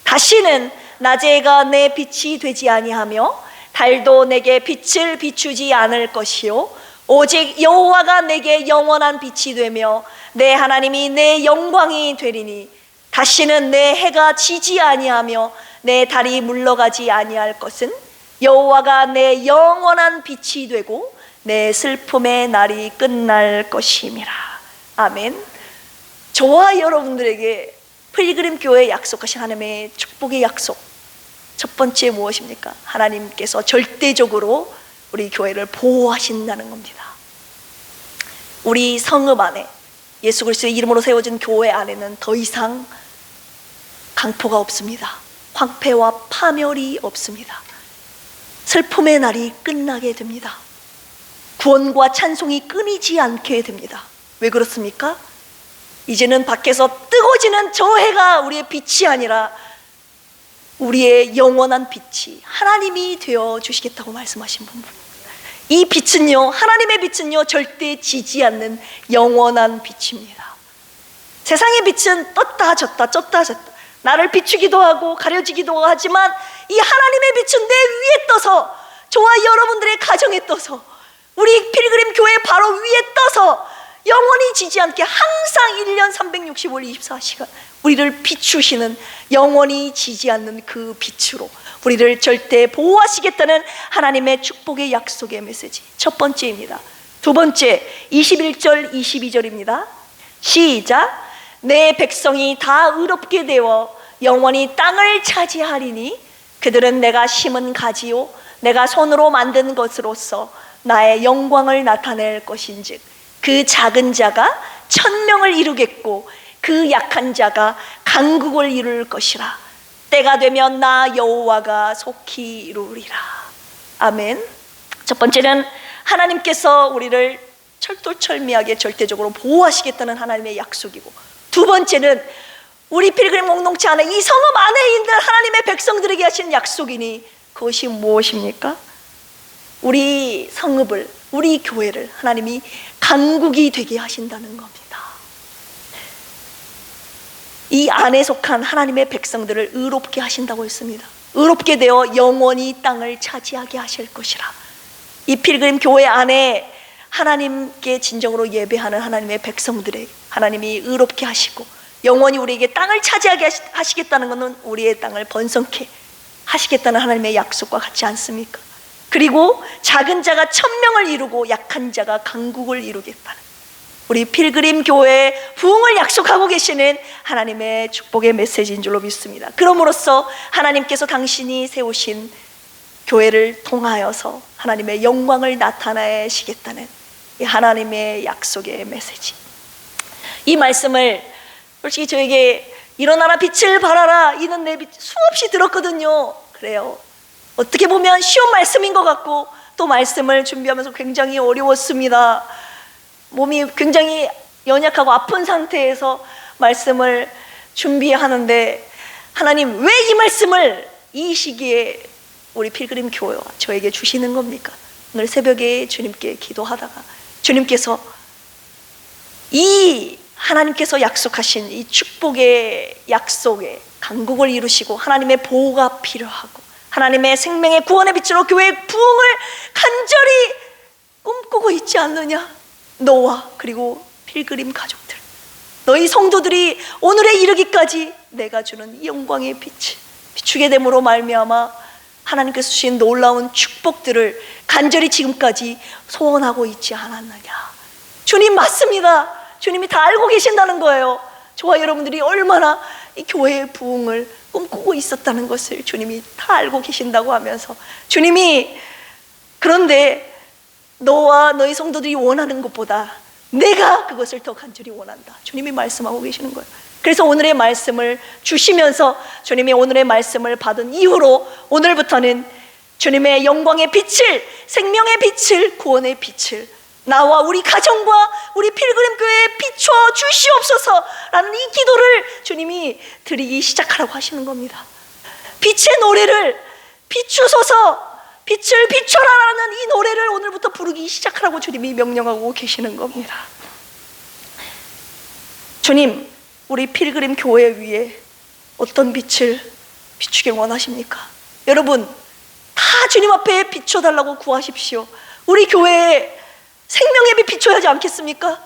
다시는 낮에가 내 빛이 되지 아니하며 달도 내게 빛을 비추지 않을 것이요, 오직 여호와가 내게 영원한 빛이 되며 내 하나님이 내 영광이 되리니, 다시는 내 해가 지지 아니하며 내 달이 물러가지 아니할 것은 여호와가 내 영원한 빛이 되고 내 슬픔의 날이 끝날 것임이라. 아멘. 저와 여러분들에게 필그림 교회에 약속하신 하나님의 축복의 약속, 첫 번째 무엇입니까? 하나님께서 절대적으로 우리 교회를 보호하신다는 겁니다. 우리 성읍 안에, 예수 그리스도의 이름으로 세워진 교회 안에는 더 이상 강포가 없습니다. 황폐와 파멸이 없습니다. 슬픔의 날이 끝나게 됩니다. 구원과 찬송이 끊이지 않게 됩니다. 왜 그렇습니까? 이제는 밖에서 뜨거워지는 저 해가 우리의 빛이 아니라 우리의 영원한 빛이 하나님이 되어 주시겠다고 말씀하신 분. 이 빛은요, 하나님의 빛은요, 절대 지지 않는 영원한 빛입니다. 세상의 빛은 떴다 졌다 쪘다 졌다 나를 비추기도 하고 가려지기도 하지만, 이 하나님의 빛은 내 위에 떠서, 저와 여러분들의 가정에 떠서, 우리 필그림 교회 바로 위에 떠서 영원히 지지 않게 항상 1년 365일 24시간 우리를 비추시는, 영원히 지지 않는 그 빛으로 우리를 절대 보호하시겠다는 하나님의 축복의 약속의 메시지, 첫 번째입니다. 두 번째, 21절 22절입니다. 시작. 내 백성이 다 의롭게 되어 영원히 땅을 차지하리니, 그들은 내가 심은 가지요 내가 손으로 만든 것으로서 나의 영광을 나타낼 것인즉, 그 작은 자가 천명을 이루겠고 그 약한 자가 강국을 이룰 것이라. 때가 되면 나 여호와가 속히 이루리라. 아멘. 첫 번째는 하나님께서 우리를 철두철미하게 절대적으로 보호하시겠다는 하나님의 약속이고, 두 번째는 우리 필그림 공동체 안에, 이 성읍 안에 있는 하나님의 백성들에게 하신 약속이니, 그것이 무엇입니까? 우리 성읍을, 우리 교회를 하나님이 강국이 되게 하신다는 겁니다. 이 안에 속한 하나님의 백성들을 의롭게 하신다고 했습니다. 의롭게 되어 영원히 땅을 차지하게 하실 것이라. 이 필그림 교회 안에 하나님께 진정으로 예배하는 하나님의 백성들에게 하나님이 의롭게 하시고 영원히 우리에게 땅을 차지하게 하시겠다는 것은 우리의 땅을 번성케 하시겠다는 하나님의 약속과 같지 않습니까? 그리고 작은 자가 천명을 이루고 약한 자가 강국을 이루겠다는, 우리 필그림 교회의 부흥을 약속하고 계시는 하나님의 축복의 메시지인 줄로 믿습니다. 그럼으로써 하나님께서 당신이 세우신 교회를 통하여서 하나님의 영광을 나타내시겠다는 이 하나님의 약속의 메시지, 이 말씀을 솔직히 저에게 일어나라 빛을 발하라 이는 내 빛 수없이 들었거든요. 그래요. 어떻게 보면 쉬운 말씀인 것 같고, 또 말씀을 준비하면서 굉장히 어려웠습니다. 몸이 굉장히 연약하고 아픈 상태에서 말씀을 준비하는데, 하나님 왜 이 말씀을 이 시기에 우리 필그림 교회와 저에게 주시는 겁니까? 오늘 새벽에 주님께 기도하다가 주님께서 이 하나님께서 약속하신 이 축복의 약속의 강국을 이루시고 하나님의 보호가 필요하고 하나님의 생명의 구원의 빛으로 교회의 부흥을 간절히 꿈꾸고 있지 않느냐? 너와 그리고 필그림 가족들, 너희 성도들이 오늘에 이르기까지 내가 주는 이 영광의 빛을 비추게 됨으로 말미암아 하나님께서 주신 놀라운 축복들을 간절히 지금까지 소원하고 있지 않았느냐? 주님 맞습니다. 주님이 다 알고 계신다는 거예요. 저와 여러분들이 얼마나 이 교회의 부흥을 꿈꾸고 있었다는 것을 주님이 다 알고 계신다고 하면서 주님이 그런데 너와 너희 성도들이 원하는 것보다 내가 그것을 더 간절히 원한다, 주님이 말씀하고 계시는 거예요. 그래서 오늘의 말씀을 주시면서 주님이 오늘의 말씀을 받은 이후로 오늘부터는 주님의 영광의 빛을, 생명의 빛을, 구원의 빛을 나와 우리 가정과 우리 필그림 교회에 비춰 주시옵소서라는 이 기도를 주님이 드리기 시작하라고 하시는 겁니다. 빛의 노래를 비추소서, 빛을 비춰라라는 이 노래를 오늘부터 부르기 시작하라고 주님이 명령하고 계시는 겁니다. 주님, 우리 필그림 교회 위에 어떤 빛을 비추길 원하십니까? 여러분, 다 주님 앞에 비춰달라고 구하십시오. 우리 교회에 생명의 빛 비춰야 하지 않겠습니까?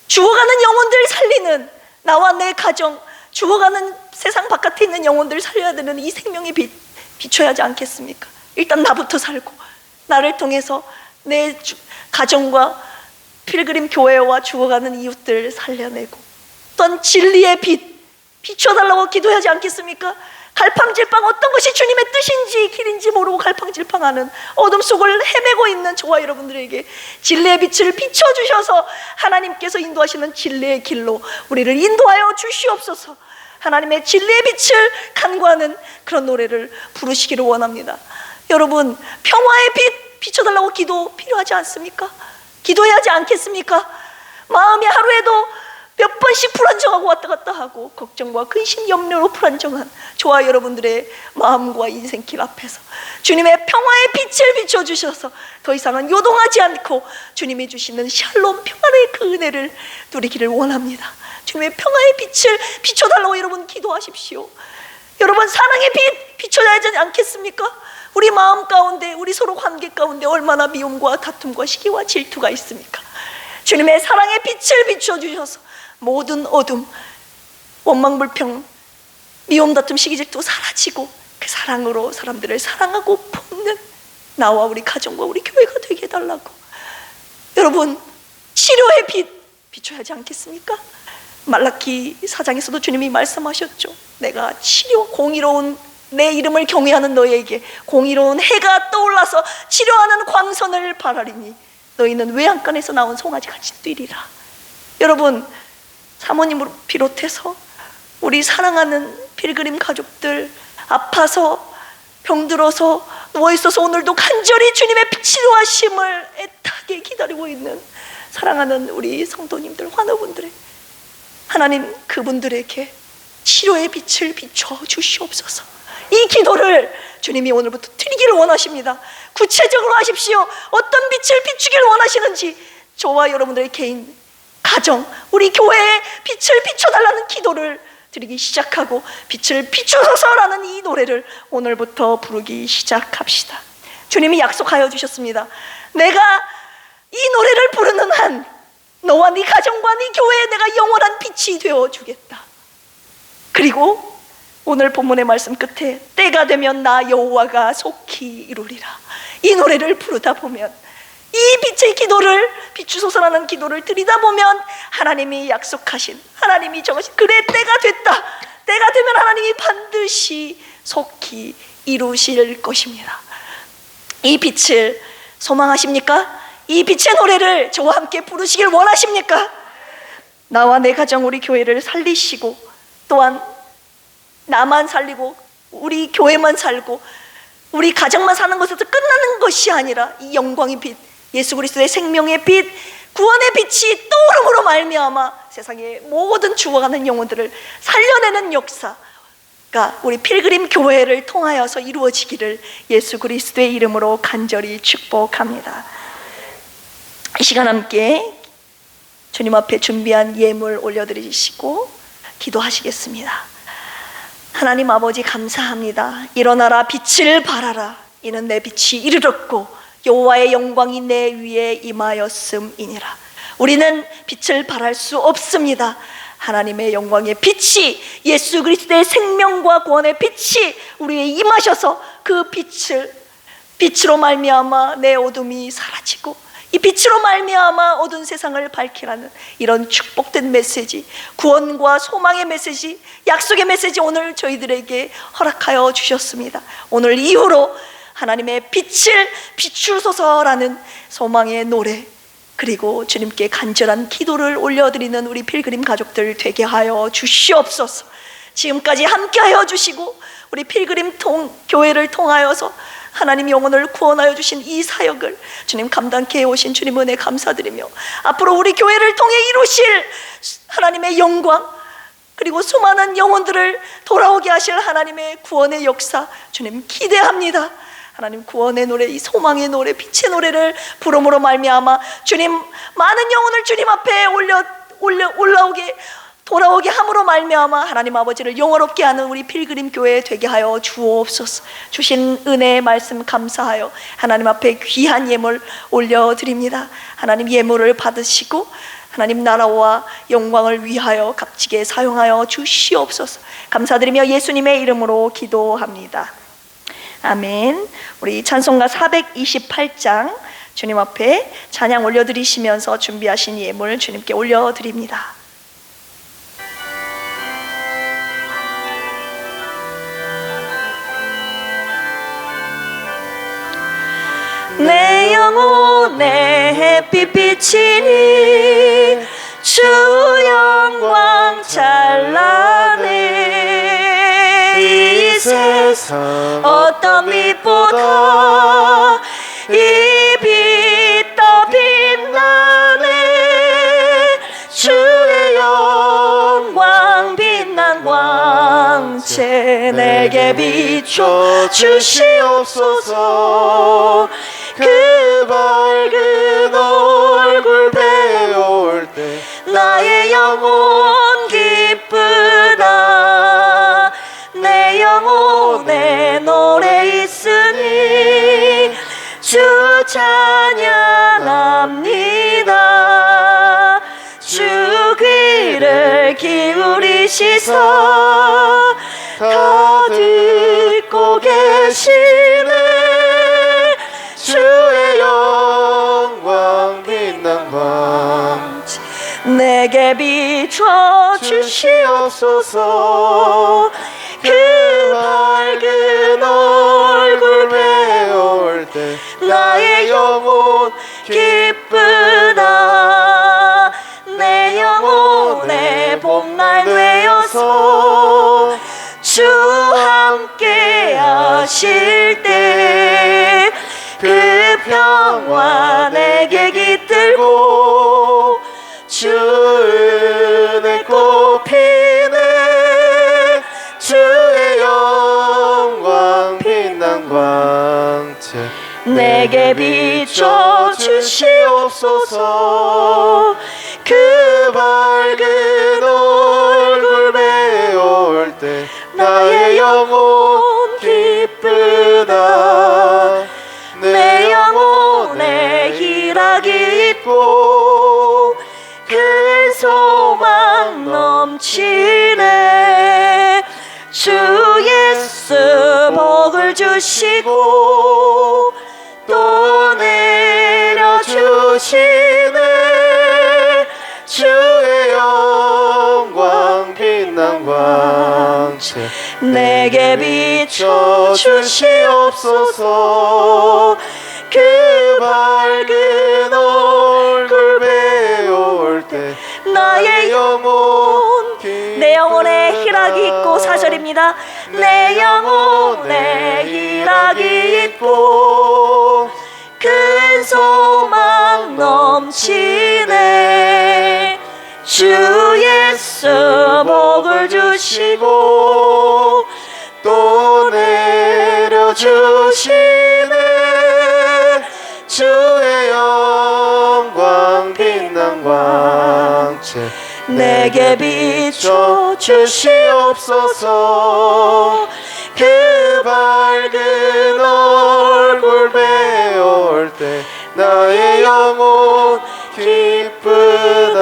죽어가는 영혼들 살리는 나와 내 가정, 죽어가는 세상 바깥에 있는 영혼들 살려야 되는 이 생명의 빛 비춰야 하지 않겠습니까? 일단 나부터 살고 나를 통해서 내 가정과 필그림 교회와 죽어가는 이웃들 살려내고 또한 진리의 빛 비춰달라고 기도하지 않겠습니까? 갈팡질팡 어떤 것이 주님의 뜻인지 길인지 모르고 갈팡질팡하는 어둠 속을 헤매고 있는 저와 여러분들에게 진리의 빛을 비춰주셔서 하나님께서 인도하시는 진리의 길로 우리를 인도하여 주시옵소서. 하나님의 진리의 빛을 간구하는 그런 노래를 부르시기를 원합니다. 여러분, 평화의 빛 비춰달라고 기도 필요하지 않습니까? 기도해야 하지 않겠습니까? 마음이 하루에도 몇 번씩 불안정하고 왔다 갔다 하고 걱정과 근심 염려로 불안정한 저와 여러분들의 마음과 인생길 앞에서 주님의 평화의 빛을 비춰주셔서 더 이상은 요동하지 않고 주님이 주시는 샬롬 평안의 그 은혜를 누리기를 원합니다. 주님의 평화의 빛을 비춰달라고 여러분 기도하십시오. 여러분, 사랑의 빛 비춰야 하지 않겠습니까? 우리 마음 가운데, 우리 서로 관계 가운데 얼마나 미움과 다툼과 시기와 질투가 있습니까? 주님의 사랑의 빛을 비춰주셔서 모든 어둠, 원망불평, 미움, 다툼, 시기, 질투 사라지고 그 사랑으로 사람들을 사랑하고 품는 나와 우리 가정과 우리 교회가 되게 해달라고. 여러분, 치료의 빛 비춰야 하지 않겠습니까? 말라기 4장에서도 주님이 말씀하셨죠. 내가 치료, 공의로운 내 이름을 경외하는 너희에게 공의로운 해가 떠올라서 치료하는 광선을 바라리니 너희는 외양간에서 나온 송아지같이 뛰리라. 여러분, 사모님을 비롯해서 우리 사랑하는 필그림 가족들 아파서 병들어서 누워있어서 오늘도 간절히 주님의 치료하심을 애타게 기다리고 있는 사랑하는 우리 성도님들, 환우분들의 하나님, 그분들에게 치료의 빛을 비춰 주시옵소서. 이 기도를 주님이 오늘부터 드리기를 원하십니다. 구체적으로 하십시오. 어떤 빛을 비추기를 원하시는지 저와 여러분들의 개인, 가정, 우리 교회에 빛을 비춰달라는 기도를 드리기 시작하고 빛을 비추소서라는 이 노래를 오늘부터 부르기 시작합시다. 주님이 약속하여 주셨습니다. 내가 이 노래를 부르는 한 너와 네 가정과 네 교회에 내가 영원한 빛이 되어주겠다. 그리고 오늘 본문의 말씀 끝에 때가 되면 나 여호와가 속히 이루리라. 이 노래를 부르다 보면, 이 빛의 기도를 비추소서라는 기도를 드리다 보면 하나님이 약속하신, 하나님이 정하신 그래 때가 됐다, 때가 되면 하나님이 반드시 속히 이루실 것입니다. 이 빛을 소망하십니까? 이 빛의 노래를 저와 함께 부르시길 원하십니까? 나와 내 가정, 우리 교회를 살리시고 또한 나만 살리고 우리 교회만 살고 우리 가정만 사는 것에서 끝나는 것이 아니라 이 영광의 빛, 예수 그리스도의 생명의 빛, 구원의 빛이 떠오름으로 말미암아 세상의 모든 죽어가는 영혼들을 살려내는 역사가 우리 필그림 교회를 통하여서 이루어지기를 예수 그리스도의 이름으로 간절히 축복합니다. 이 시간 함께 주님 앞에 준비한 예물 올려드리시고 기도하시겠습니다. 하나님 아버지 감사합니다. 일어나라 빛을 발하라. 이는 내 빛이 이르렀고 여호와의 영광이 내 위에 임하였음이니라. 우리는 빛을 발할 수 없습니다. 하나님의 영광의 빛이, 예수 그리스도의 생명과 구원의 빛이 우리에 임하셔서 그 빛으로 말미암아 내 어둠이 사라지고 이 빛으로 말미암아 어두운 세상을 밝히라는 이런 축복된 메시지, 구원과 소망의 메시지, 약속의 메시지 오늘 저희들에게 허락하여 주셨습니다. 오늘 이후로 하나님의 빛을 비추소서라는 소망의 노래, 그리고 주님께 간절한 기도를 올려드리는 우리 필그림 가족들 되게 하여 주시옵소서. 지금까지 함께하여 주시고 우리 필그림 교회를 통하여서 하나님 영혼을 구원하여 주신 이 사역을 주님 감당케 해오신 주님 은혜 감사드리며, 앞으로 우리 교회를 통해 이루실 하나님의 영광, 그리고 수많은 영혼들을 돌아오게 하실 하나님의 구원의 역사 주님 기대합니다. 하나님 구원의 노래, 이 소망의 노래, 빛의 노래를 부름으로 말미암아 주님 많은 영혼을 주님 앞에 돌아오게 함으로 말미암아 하나님 아버지를 영화롭게 하는 우리 필그림 교회 되게 하여 주옵소서. 주신 은혜의 말씀 감사하여 하나님 앞에 귀한 예물 올려드립니다. 하나님 예물을 받으시고 하나님 나라와 영광을 위하여 값지게 사용하여 주시옵소서. 감사드리며 예수님의 이름으로 기도합니다. 아멘. 우리 찬송가 428장 주님 앞에 찬양 올려드리시면서 준비하신 예물 주님께 올려드립니다. 내 영혼의 햇빛 비치니 주 영광 찬란해. 이 세상 어떤 빛보다 이 빛 더 빛나네. 주의 영광 빛난 광채 내게 비춰 주시옵소서. 그 밝은 얼굴 배울 때 나의 영혼 기쁘다. 내 영혼에 노래 있으니 주 찬양합니다. 주 귀를 기울이시사 다 듣고 계시네. 주의 영광 빛난 광채 내게 비춰 주시옵소서. 그 밝은 얼굴 배울 때 나의 영혼 기쁘다. 내 영혼의 봄날 되어서 주 함께 하실 때 그 평화 내게 깃들고 주 은혜 꽃피네. 주의 영광 빛난 광채 내게 비춰 주시옵소서. 그 밝은 얼굴 배울 때 나의 영혼 기쁘다. 내 영혼에 희락이 있고 큰 소망 넘치네. 주 예수 복을 주시고 또 내려주시네. 주의 영광 빛난 광채 내게 비춰 주시옵소서. 그 밝은 얼굴 배울 때 나의 영혼 내 영혼에 희락이 있고 4절입니다. 내 영혼에 희락이 있고 큰 소망 넘치네. 주 예수 복을 주시고 또 내려주시네. 주의 영광 빛난 광채 빛을 내게 비춰 주시옵소서. 그 밝은 얼굴 배울 때 나의 영혼 기쁘다.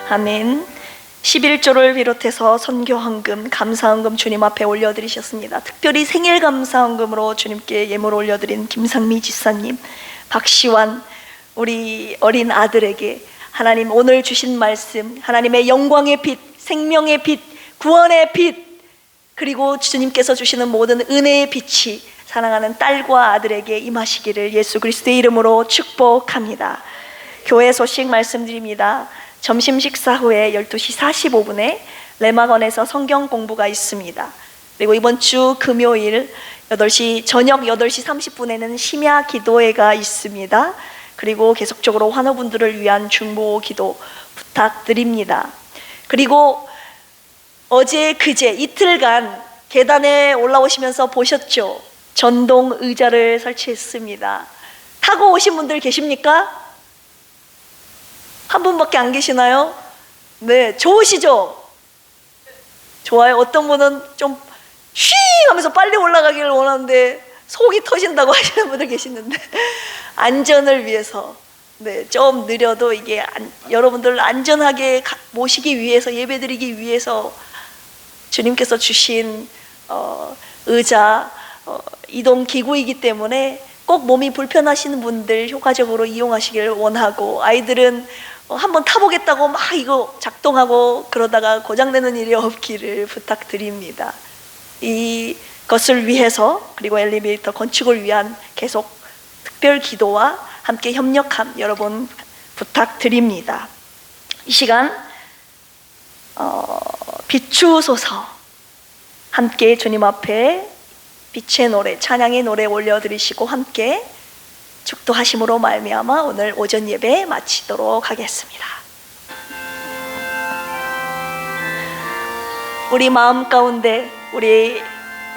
아멘. 11조를 비롯해서 선교헌금, 감사헌금 주님 앞에 올려드리셨습니다. 특별히 생일 감사헌금으로 주님께 예물을 올려드린 김상미 지사님, 박시환 우리 어린 아들에게 하나님 오늘 주신 말씀, 하나님의 영광의 빛, 생명의 빛, 구원의 빛, 그리고 주님께서 주시는 모든 은혜의 빛이 사랑하는 딸과 아들에게 임하시기를 예수 그리스도의 이름으로 축복합니다. 교회 소식 말씀드립니다. 점심 식사 후에 12시 45분에 레마건에서 성경 공부가 있습니다. 그리고 이번 주 금요일 저녁 8시 30분에는 심야 기도회가 있습니다. 그리고 계속적으로 환우분들을 위한 중보 기도 부탁드립니다. 그리고 어제 그제 이틀간 계단에 올라오시면서 보셨죠? 전동 의자를 설치했습니다. 타고 오신 분들 계십니까? 한 분밖에 안 계시나요? 네, 좋으시죠? 좋아요. 어떤 분은 좀 휘 하면서 빨리 올라가기를 원하는데 속이 터진다고 하시는 분들 계시는데 안전을 위해서 좀 느려도 이게 여러분들 안전하게 모시기 위해서, 예배드리기 위해서 주님께서 주신 의자, 이동 기구이기 때문에 꼭 몸이 불편하시는 분들 효과적으로 이용하시길 원하고, 아이들은 한번 타보겠다고 막 이거 작동하고 그러다가 고장내는 일이 없기를 부탁드립니다. 이것을 위해서, 그리고 엘리베이터 건축을 위한 계속 특별 기도와 함께 협력함 여러분 부탁드립니다. 이 시간 비추소서 함께 주님 앞에 빛의 노래, 찬양의 노래 올려드리시고 함께 축도하심으로 말미암아 오늘 오전 예배 마치도록 하겠습니다. 우리 마음 가운데, 우리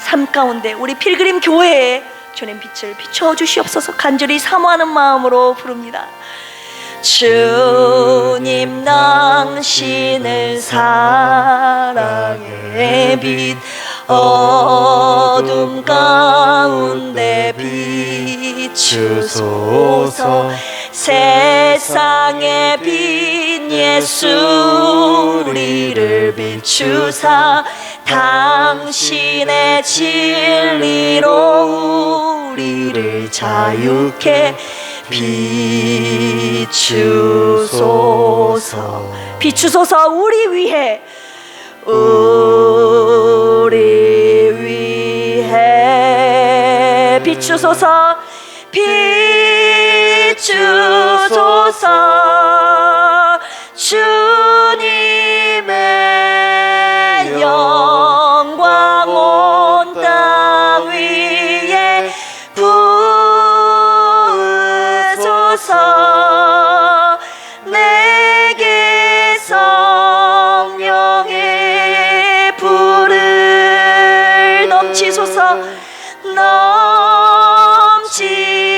삶 가운데, 우리 필그림 교회에 주님 빛을 비춰 주시옵소서 간절히 사모하는 마음으로 부릅니다. 주님 당신은 사랑의 빛, 어둠 가운데 비추소서. 세상의 빛 예수 우리를 비추사 당신의 진리로 우리를 자유케 비추소서. 비추소서. 우리 위해, 우리 위해 비추소서. 비추소서. 주님의 영광 온 땅 위에 부으소서. 내게 성령의 불을 넘치소서.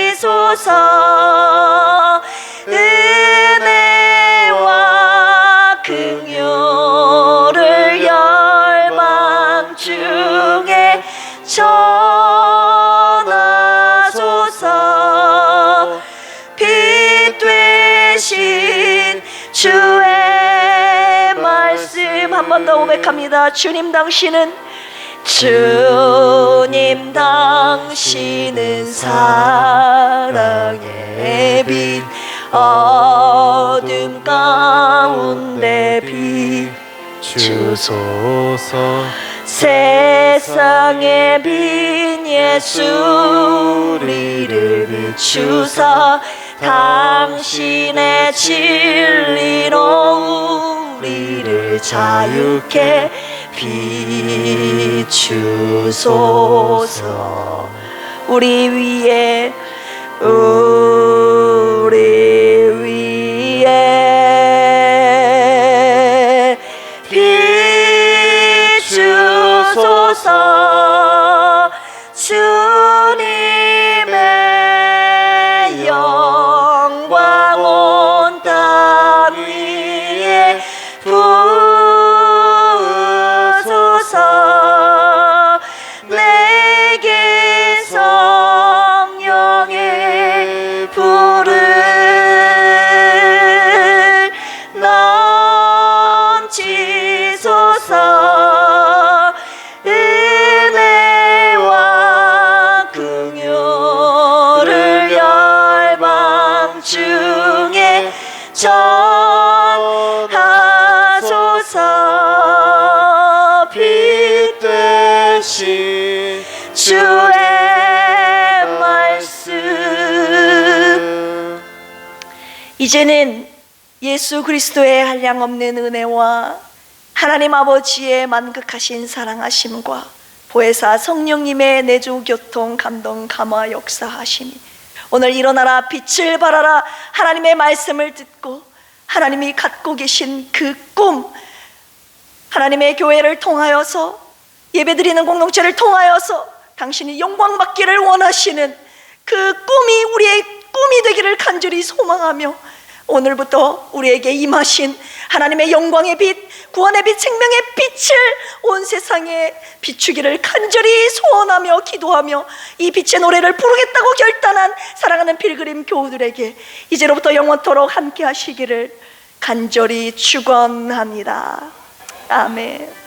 넘치소서. 은혜와 긍휼을 열방 중에 전하소서. 빛 되신 주의 말씀 한 번 더 고백합니다. 주님 당신은 사랑의 빛, 어둠 가운데 비추소서. 세상의 빛 예수 우리를 비추사 당신의 진리로 우리를 자유케 비추소서. 우리 위에, 우리 위에 비추소서. 주님의 영광 온 땅 전하소서. 빛 되신 주의 말씀. 이제는 예수 그리스도의 한량없는 은혜와 하나님 아버지의 만극하신 사랑하심과 보혜사 성령님의 내주 교통 감동 감화 역사하심이 오늘 일어나라 빛을 발하라 하나님의 말씀을 듣고 하나님이 갖고 계신 그 꿈, 하나님의 교회를 통하여서 예배드리는 공동체를 통하여서 당신이 영광받기를 원하시는 그 꿈이 우리의 꿈이 되기를 간절히 소망하며 오늘부터 우리에게 임하신 하나님의 영광의 빛, 구원의 빛, 생명의 빛을 온 세상에 비추기를 간절히 소원하며 기도하며 이 빛의 노래를 부르겠다고 결단한 사랑하는 필그림 교우들에게 이제로부터 영원토록 함께 하시기를 간절히 축원합니다. 아멘.